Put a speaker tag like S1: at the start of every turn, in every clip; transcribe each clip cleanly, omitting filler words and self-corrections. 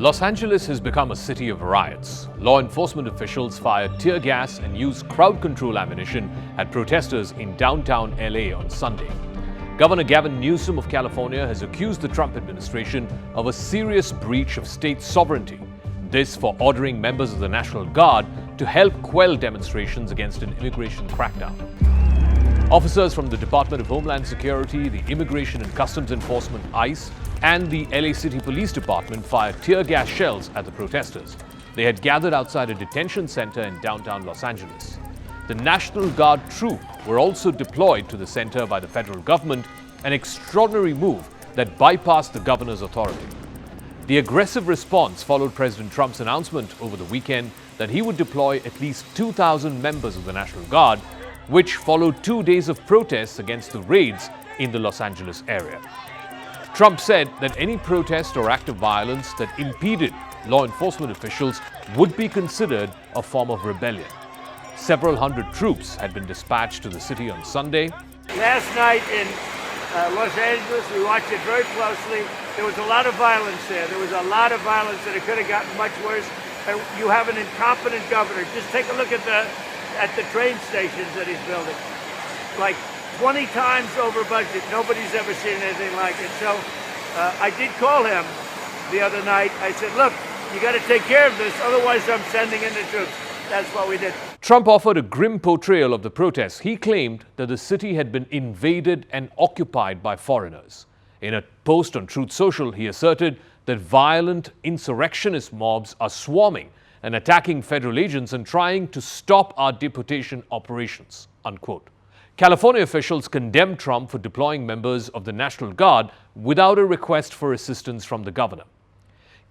S1: Los Angeles has become a city of riots. Law enforcement officials fired tear gas and used crowd control ammunition at protesters in downtown LA on Sunday. Governor Gavin Newsom of California has accused the Trump administration of a serious breach of state sovereignty. This for ordering members of the National Guard to help quell demonstrations against an immigration crackdown. Officers from the Department of Homeland Security, the Immigration and Customs Enforcement (ICE), and the LA City Police Department fired tear gas shells at the protesters. They had gathered outside a detention center in downtown Los Angeles. The National Guard troop were also deployed to the center by the federal government, an extraordinary move that bypassed the governor's authority. The aggressive response followed President Trump's announcement over the weekend that he would deploy at least 2,000 members of the National Guard, which followed 2 days of protests against the raids in the Los Angeles area. Trump said that any protest or act of violence that impeded law enforcement officials would be considered a form of rebellion. Several hundred troops had been dispatched to the city on Sunday.
S2: Last night in Los Angeles, we watched it very closely. There was a lot of violence there. There was a lot of violence, and it could have gotten much worse. And you have an incompetent governor. Just take a look at the train stations that he's building. Like 20 times over budget. Nobody's ever seen anything like it. So I did call him the other night. I said, look, you got to take care of this. Otherwise, I'm sending in the troops. That's what we did.
S1: Trump offered a grim portrayal of the protests. He claimed that the city had been invaded and occupied by foreigners. In a post on Truth Social, he asserted that violent insurrectionist mobs are swarming and attacking federal agents and trying to stop our deportation operations, unquote. California officials condemned Trump for deploying members of the National Guard without a request for assistance from the governor.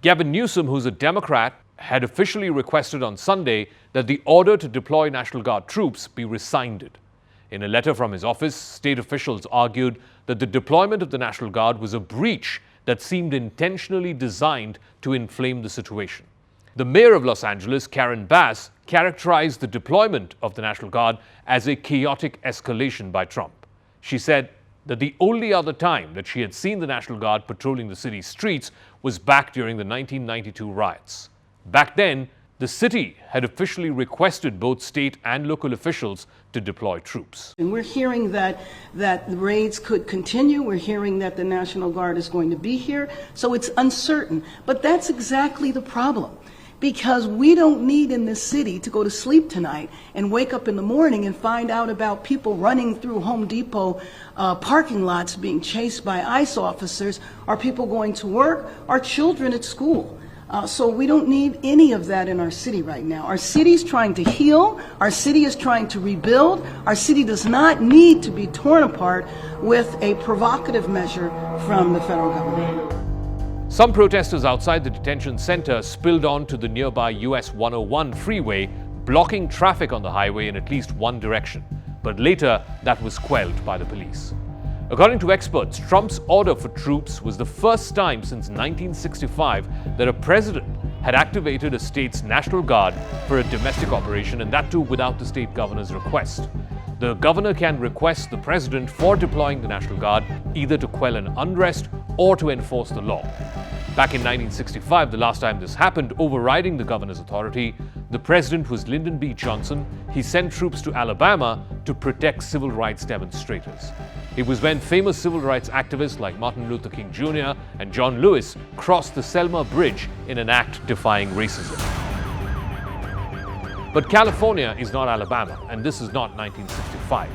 S1: Gavin Newsom, who's a Democrat, had officially requested on Sunday that the order to deploy National Guard troops be rescinded. In a letter from his office, state officials argued that the deployment of the National Guard was a breach that seemed intentionally designed to inflame the situation. The mayor of Los Angeles, Karen Bass, characterized the deployment of the National Guard as a chaotic escalation by Trump. She said that the only other time that she had seen the National Guard patrolling the city's streets was back during the 1992 riots. Back then, the city had officially requested both state and local officials to deploy troops.
S3: And we're hearing that the raids could continue. We're hearing that the National Guard is going to be here. So it's uncertain. But that's exactly the problem. Because we don't need in this city to go to sleep tonight and wake up in the morning and find out about people running through Home Depot parking lots being chased by ICE officers, or people going to work, or children at school. So we don't need any of that in our city right now. Our city's trying to heal. Our city is trying to rebuild. Our city does not need to be torn apart with a provocative measure from the federal government.
S1: Some protesters outside the detention center spilled onto the nearby US 101 freeway, blocking traffic on the highway in at least one direction. But later, that was quelled by the police. According to experts, Trump's order for troops was the first time since 1965 that a president had activated a state's National Guard for a domestic operation, and that too without the state governor's request. The governor can request the president for deploying the National Guard either to quell an unrest or to enforce the law. Back in 1965, the last time this happened, overriding the governor's authority, the president was Lyndon B. Johnson. He sent troops to Alabama to protect civil rights demonstrators. It was when famous civil rights activists like Martin Luther King Jr. and John Lewis crossed the Selma Bridge in an act defying racism. But California is not Alabama, and this is not 1965.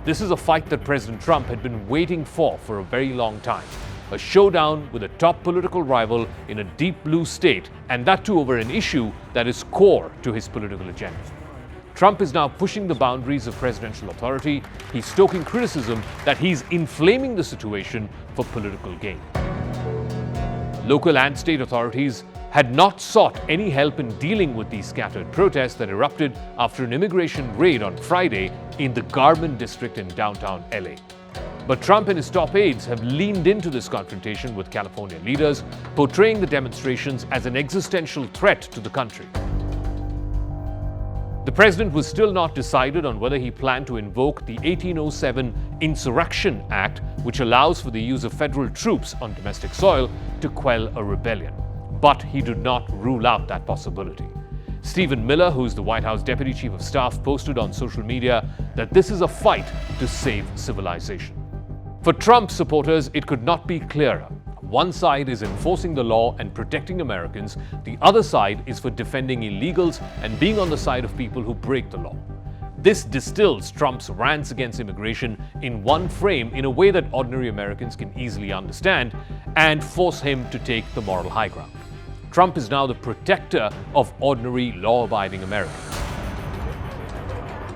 S1: This is a fight that President Trump had been waiting for a very long time. A showdown with a top political rival in a deep blue state, and that too over an issue that is core to his political agenda. Trump is now pushing the boundaries of presidential authority. He's stoking criticism that he's inflaming the situation for political gain. Local and state authorities had not sought any help in dealing with these scattered protests that erupted after an immigration raid on Friday in the Garment district in downtown LA. But Trump and his top aides have leaned into this confrontation with California leaders, portraying the demonstrations as an existential threat to the country. The president was still not decided on whether he planned to invoke the 1807 Insurrection Act, which allows for the use of federal troops on domestic soil to quell a rebellion. but he did not rule out that possibility. Stephen Miller, who is the White House Deputy Chief of Staff, posted on social media that this is a fight to save civilization. For Trump supporters, it could not be clearer. One side is enforcing the law and protecting Americans. The other side is for defending illegals and being on the side of people who break the law. This distills Trump's rants against immigration in one frame in a way that ordinary Americans can easily understand and force him to take the moral high ground. Trump is now the protector of ordinary, law-abiding Americans.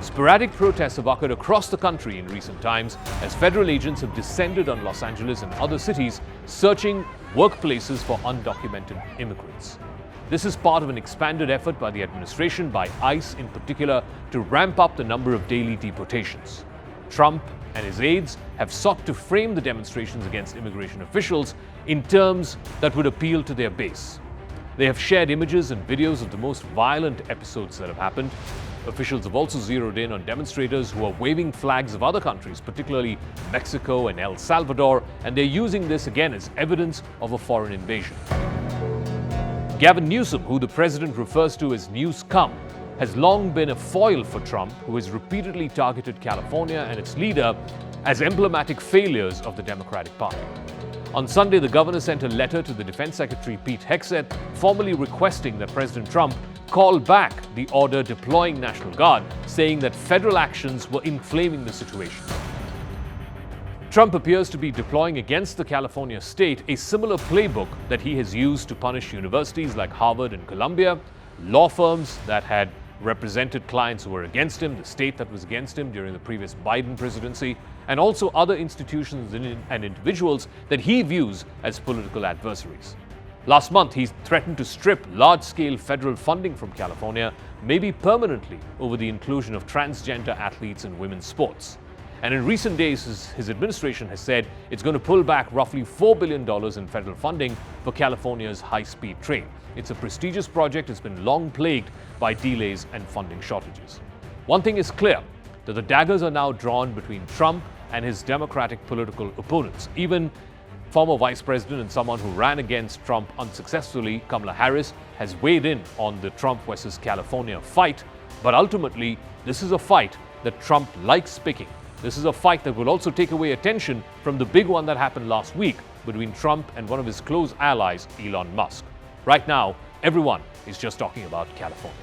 S1: Sporadic protests have occurred across the country in recent times as federal agents have descended on Los Angeles and other cities searching workplaces for undocumented immigrants. This is part of an expanded effort by the administration, by ICE in particular, to ramp up the number of daily deportations. Trump and his aides have sought to frame the demonstrations against immigration officials in terms that would appeal to their base. They have shared images and videos of the most violent episodes that have happened. Officials have also zeroed in on demonstrators who are waving flags of other countries, particularly Mexico and El Salvador, and they're using this again as evidence of a foreign invasion. Gavin Newsom, who the president refers to as News Cum, has long been a foil for Trump, who has repeatedly targeted California and its leader as emblematic failures of the Democratic Party. On Sunday, the governor sent a letter to the Defense Secretary Pete Hegseth, formally requesting that President Trump call back the order deploying National Guard, saying that federal actions were inflaming the situation. Trump appears to be deploying against the California state a similar playbook that he has used to punish universities like Harvard and Columbia, law firms that had represented clients who were against him, the state that was against him during the previous Biden presidency, and also other institutions and individuals that he views as political adversaries. Last month, he threatened to strip large-scale federal funding from California, maybe permanently, over the inclusion of transgender athletes in women's sports. And in recent days, his administration has said it's going to pull back roughly $4 billion in federal funding for California's high-speed train. It's a prestigious project. It's been long plagued by delays and funding shortages. One thing is clear, that the daggers are now drawn between Trump and his Democratic political opponents. Even former Vice President and someone who ran against Trump unsuccessfully, Kamala Harris, has weighed in on the Trump versus California fight. But ultimately, this is a fight that Trump likes picking. This is a fight that will also take away attention from the big one that happened last week between Trump and one of his close allies, Elon Musk. Right now, everyone is just talking about California.